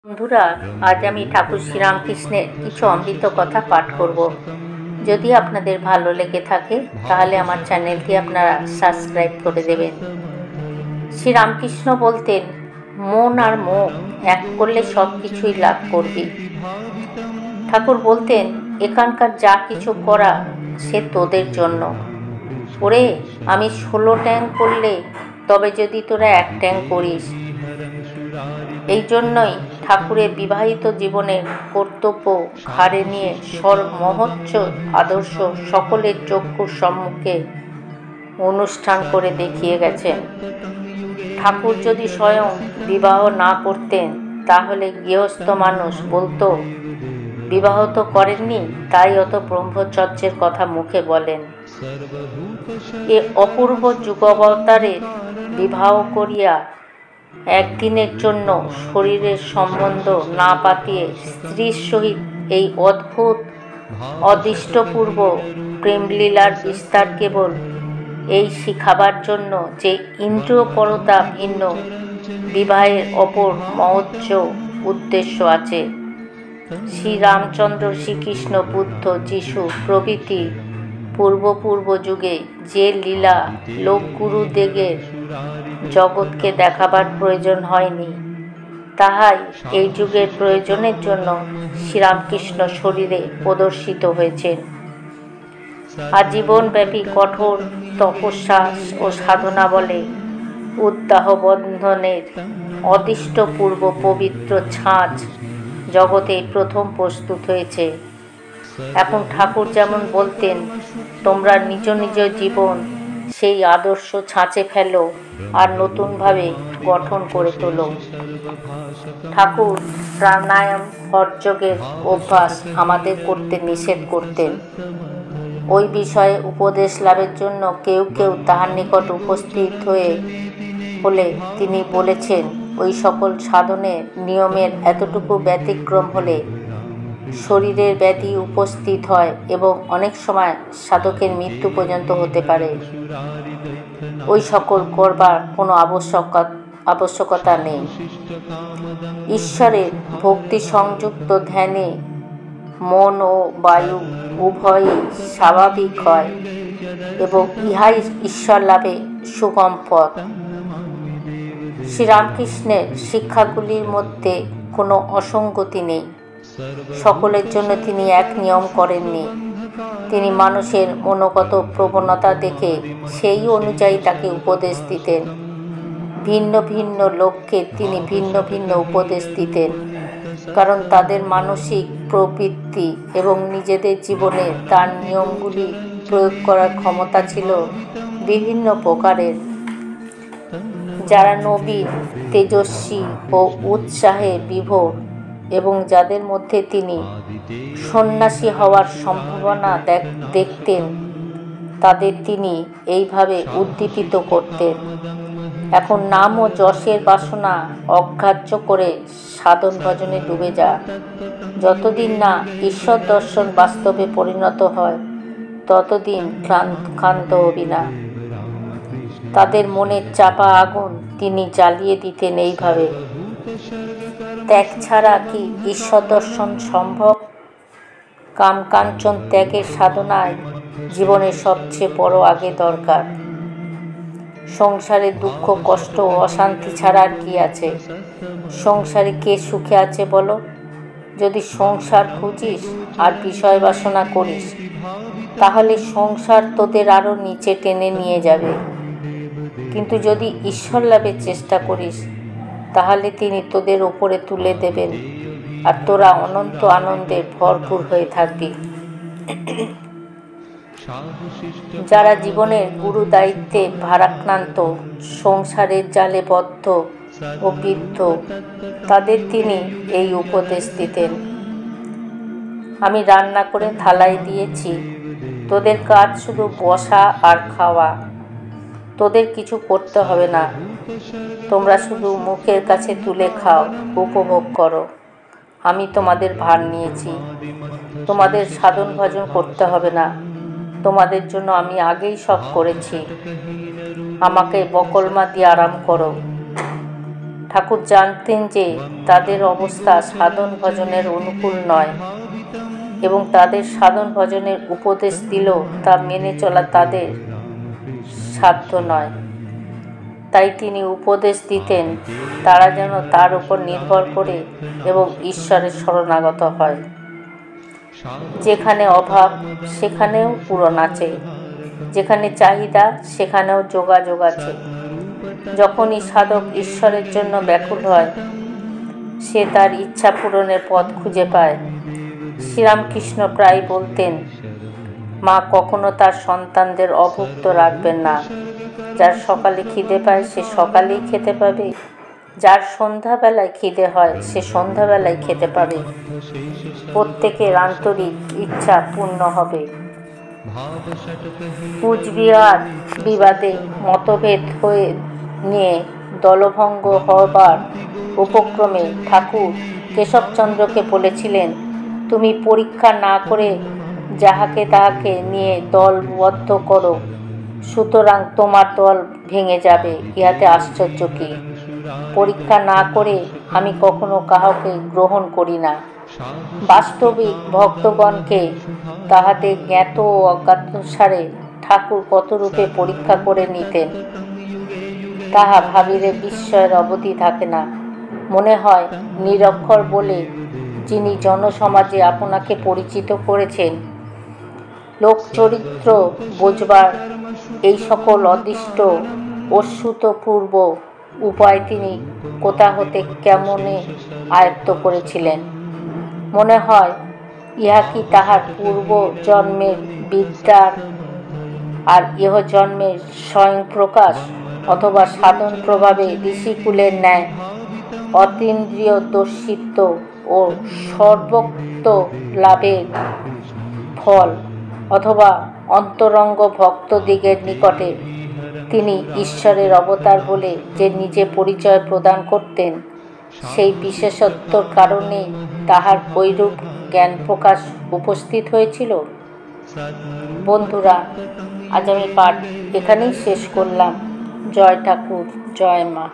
বন্ধুরা, আজ আমি ঠাকুর শ্রীরামকৃষ্ণের কিছু অমৃত কথা পাঠ করব। যদি আপনাদের ভালো লেগে থাকে তাহলে আমার চ্যানেলটি আপনারা সাবস্ক্রাইব করে দেবেন। শ্রীরামকৃষ্ণ বলতেন, মন আর মুখ এক করলে সব কিছুই লাভ করবি। ঠাকুর বলতেন, এখানকার যা কিছু করা সে তোদের জন্য। ওরে, আমি 16 ট্যাঙ্ক করলে তবে যদি তোরা 1 ট্যাঙ্ক করিস। এই জন্যই ঠাকুরের বিবাহিত জীবনের কর্তব্য ঘাড়ে নিয়ে সর্বমহোচ্চ আদর্শ সকলের চক্ষুর সম্মুখে অনুষ্ঠান করে দেখিয়ে গেছেন। ঠাকুর যদি স্বয়ং বিবাহ না করতেন তাহলে গৃহস্থ মানুষ বলতো, বিবাহ তো করেননি তাই অত ব্রহ্মচর্যের কথা মুখে বলেন। এ অপূর্ব যুগাবতারে বিবাহ করিয়া একদিনের জন্য শরীরের সম্বন্ধ না পাতিয়ে স্ত্রীর সহিত এই অদ্ভুত অদৃষ্টপূর্ব প্রেমলীলার বিস্তার কেবল এই শিখাবার জন্য যে ইন্দ্রিয় পরতা ভিন্ন বিবাহের অপর মহোচ্চ উদ্দেশ্য আছে। শ্রীরামচন্দ্র, শ্রীকৃষ্ণ, বুদ্ধ, যিশু প্রভৃতি পূর্ব যুগে যে লীলা লোকগুরুদেগের জগৎকে দেখাবার প্রয়োজন হয়নি, তাহাই এই যুগের প্রয়োজনের জন্য শ্রীরামকৃষ্ণ শরীরে প্রদর্শিত হয়েছেন। আজীবনব্যাপী কঠোর তপস্যা ও সাধনা বলে উদ্দাহ বন্ধনের অদৃষ্টপূর্ব পবিত্র ছাঁচ জগতে প্রথম প্রস্তুত হয়েছে। এখন ঠাকুর যেমন বলতেন, তোমরা নিজ নিজ জীবন সেই আদর্শ ছাঁচে ফেলো আর নতুনভাবে গঠন করে তোলো। ঠাকুর প্রাণায়াম হঠযোগের অভ্যাস আমাদের করতে নিষেধ করতেন। ওই বিষয়ে উপদেশ লাভের জন্য কেউ তাহার নিকট উপস্থিত হলে তিনি বলেছেন, ওই সকল সাধনের নিয়মের এতটুকু ব্যতিক্রম হলে শরীরের ব্যাধি উপস্থিত হয় এবং অনেক সময় সাধকের মৃত্যু পর্যন্ত হতে পারে। ওই সকল করবার কোনো আবশ্যকতা নেই। ঈশ্বরের ভক্তি সংযুক্ত ধ্যানে মন ও বায়ু উভয়ই স্বাভাবিক হয় এবং ইহাই ঈশ্বর লাভে সুগম পথ। শ্রীরামকৃষ্ণের শিক্ষাগুলির মধ্যে কোনো অসঙ্গতি নেই। সকলের জন্য তিনি এক নিয়ম করেননি। তিনি মানুষের মনোগত প্রবণতা দেখে সেই অনুযায়ী তাকে উপদেশ দিতেন। ভিন্ন ভিন্ন লোককে তিনি ভিন্ন ভিন্ন উপদেশ দিতেন, কারণ তাদের মানসিক প্রবৃত্তি এবং নিজেদের জীবনে তার নিয়মগুলি প্রয়োগ করার ক্ষমতা ছিল বিভিন্ন প্রকারের। যারা নবীন, তেজস্বী ও উৎসাহে বিভোর এবং যাদের মধ্যে তিনি সন্ন্যাসী হওয়ার সম্ভাবনা দেখতেন, তাদের তিনি এইভাবে উদ্দীপিত করতেন, এখন নাম ও যশের বাসনা অগ্রাহ্য করে সাধন ভজনে ডুবে যা। যতদিন না ঈশ্বর দর্শন বাস্তবে পরিণত হয় ততদিন ক্ষান্ত হবি না। তাদের মনের চাপা আগুন তিনি জ্বালিয়ে দিতেন এইভাবে, ত্যাগ ছাড়া কি ঈশ্বর দর্শন সম্ভব? কামকাঞ্চন ত্যাগের সাধনায় জীবনের সবচেয়ে বড় আগে দরকার। সংসারে দুঃখ, কষ্ট ও অশান্তি ছাড়া আর কি আছে? সংসারে কে সুখে আছে বলো? যদি সংসার খুঁজিস আর বিষয় বাসনা করিস তাহলে সংসার তোদের আরও নিচে টেনে নিয়ে যাবে। কিন্তু যদি ঈশ্বর লাভের চেষ্টা করিস তাহলে তিনি তোদের ওপরে তুলে দেবেন আর তোরা অনন্ত আনন্দে ভরপুর হয়ে থাকবি। যারা জীবনের গুরু দায়িত্বে ভারাক্রান্ত, সংসারের জালে বদ্ধ ও বিদ্ধ, তাদের তিনি এই উপদেশ দিতেন, আমি রান্না করে থালায় দিয়েছি, তোদের কাজ শুধু বসা আর খাওয়া, তোদের কিছু করতে হবে না, তোমরা শুধু মুখের কাছে তুলে খাও, উপভোগ করো, আমি তোমাদের ভার নিয়েছি, তোমাদের সাধন ভজন করতে হবে না, তোমাদের জন্য আমি আগেই সব করেছি, আমাকে বকলমা দিয়ে আরাম করো। ঠাকুর জানতেন যে তাদের অবস্থা সাধন ভজনের অনুকূল নয় এবং তাদের সাধন ভজনের উপদেশ দিলেও তা মেনে চলা তাদের সাধ্য নয়। তাই তিনি উপদেশ দিতেন তারা যেন তার উপর নির্ভর করে এবং ঈশ্বরের শরণাগত হয়। যেখানে অভাব সেখানেও পূরণ আছে, যেখানে চাহিদা সেখানেও যোগাযোগ আছে। যখনই সাধক ঈশ্বরের জন্য ব্যাকুল হয়, সে তার ইচ্ছা পূরণের পথ খুঁজে পায়। শ্রীরামকৃষ্ণ প্রায় বলতেন, মা কখনো তার সন্তানদের অভুক্ত রাখবেন না। যার সকালে খিদে পায় সে সকালেই খেতে পাবে, যার সন্ধ্যাবেলায় খিদে হয় সে সন্ধ্যাবেলায় খেতে পাবে। প্রত্যেকের আন্তরিক ইচ্ছা পূর্ণ হবে। কুচবিহার বিবাদে মতভেদ হয়ে নিয়ে দলভঙ্গ হবার উপক্রমে ঠাকুর কেশবচন্দ্রকে বলেছিলেন, তুমি পরীক্ষা না করে যাহাকে তাহাকে নিয়ে দলবদ্ধ করো, সুতরাং তোমার দল ভেঙে যাবে। ইহাতে আশ্চর্য কি? পরীক্ষা না করে আমি কখনো কাহাকে গ্রহণ করি না। বাস্তবিক ভক্তগণকে তাহাদের জ্ঞাত ও অজ্ঞাতসারে ঠাকুর কতরূপে পরীক্ষা করে নিতেন, তাহা ভাবিলে বিস্ময়ের অবধি থাকে না। মনে হয় নিরক্ষর বলে যিনি জনসমাজে আপনাকে পরিচিত করেছেন, লোকচরিত্র বোঝবার এই সকল অদৃষ্ট অশ্রুতপূর্ব উপায় তিনি কোথা হতে কেমনে আয়ত্ত করেছিলেন। মনে হয় ইহা কি তাহার পূর্ব জন্মের বিদ্যার আর ইহ জন্মের স্বয়ং প্রকাশ, অথবা সাধন প্রভাবে ঋষিকুলের ন্যায় অতীন্দ্রিয় দর্শিত্ব ও সর্বোক্ত লাভের ফল, অথবা অন্তরঙ্গ ভক্তদিগের নিকটে তিনি ঈশ্বরের অবতার বলে যে নিজে পরিচয় প্রদান করতেন, সেই বিশেষত্বর কারণে তাহার ঐরূপ জ্ঞান প্রকাশ উপস্থিত হয়েছিল। বন্ধুরা, আজ আমি পাঠ এখানেই শেষ করলাম। জয় ঠাকুর, জয় মা।